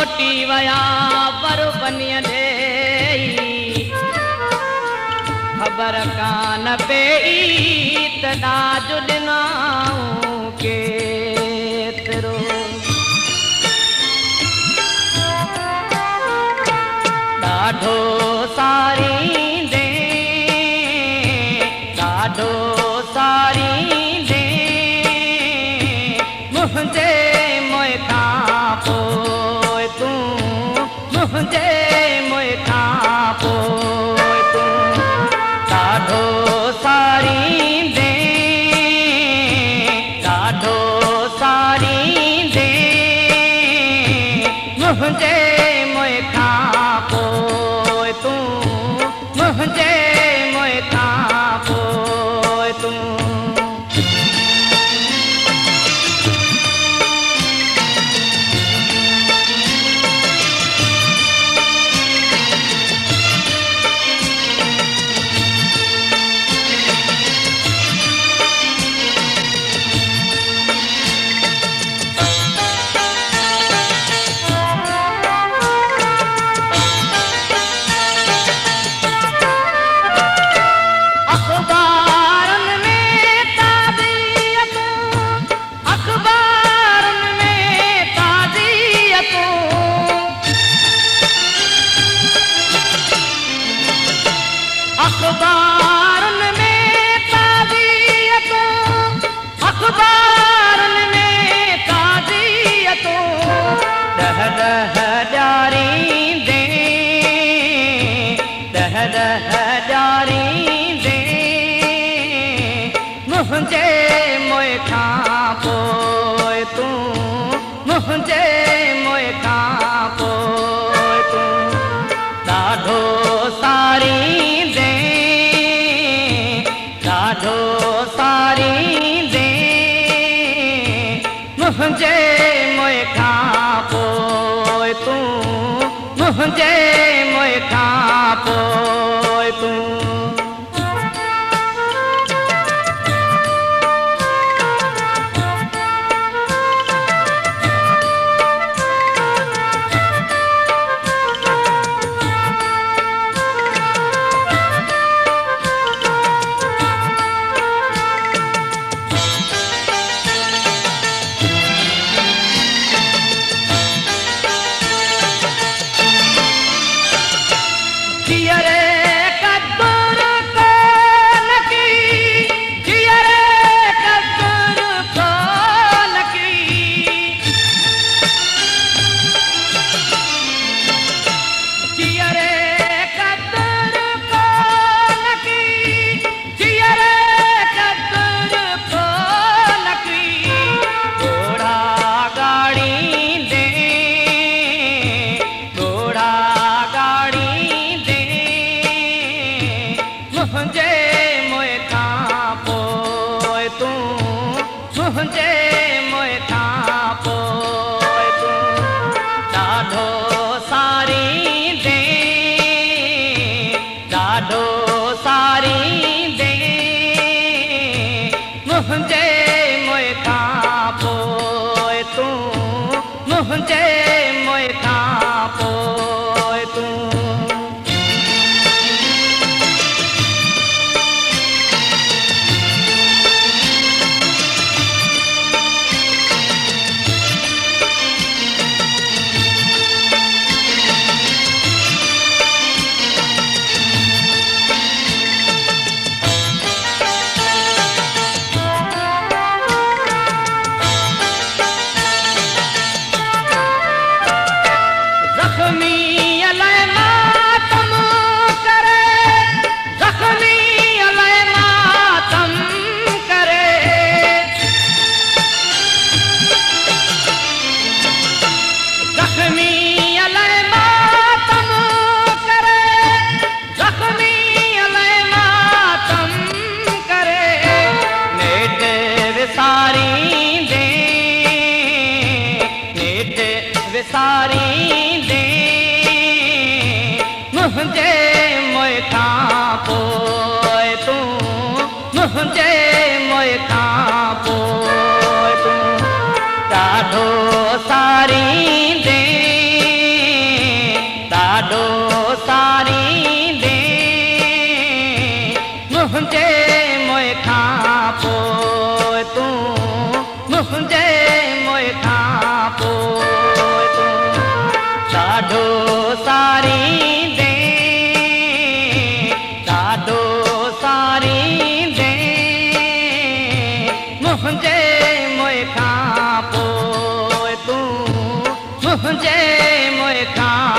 मोटी वया पर बनिया दे खबर कान पेई तॾा जो ॾिनाऊं केतिरो ॾाढो सारींदे ॾाढो सारींदे मुंहिंजे मुंह खां पोइ तूं मुंहिंजे मुंह खां पोइ तूं ॾाढो सारींदे ॾाढो सारींदे मुंहिंजे मुंह खां पोइ तूं मुंहिंजे मुंह खां पोइ तूं अखबारुनि में ताज़ियतूं अखबारुनि में ताज़ियतूं ॾह ॾह ॾियारींदे ॾह ॾह ॾियारींदे मुंहिंजे मुंह खां पोइ तूं मुंहिंजे मुंह खां पोइ तूं ॾाढो सारींदे ॾाढो सारींदे मुंहिंजे मुंह खां पोइ तूं मुंहिंजे मुंह खां पोइ तूं मुंहिंजे मुंह खां पोइ तूं ॾाढो सारींदे ॾाढो सारींदे मुंहिंजे मुंह खां पोइ तूं मुंहिंजे मुंह खां पोइ तूं विसारींदे मुंहिंजे मुंह खां पोइ तूं मुंहिंजे मुंह खां पोइ तूं ॾाढो सारींदे खां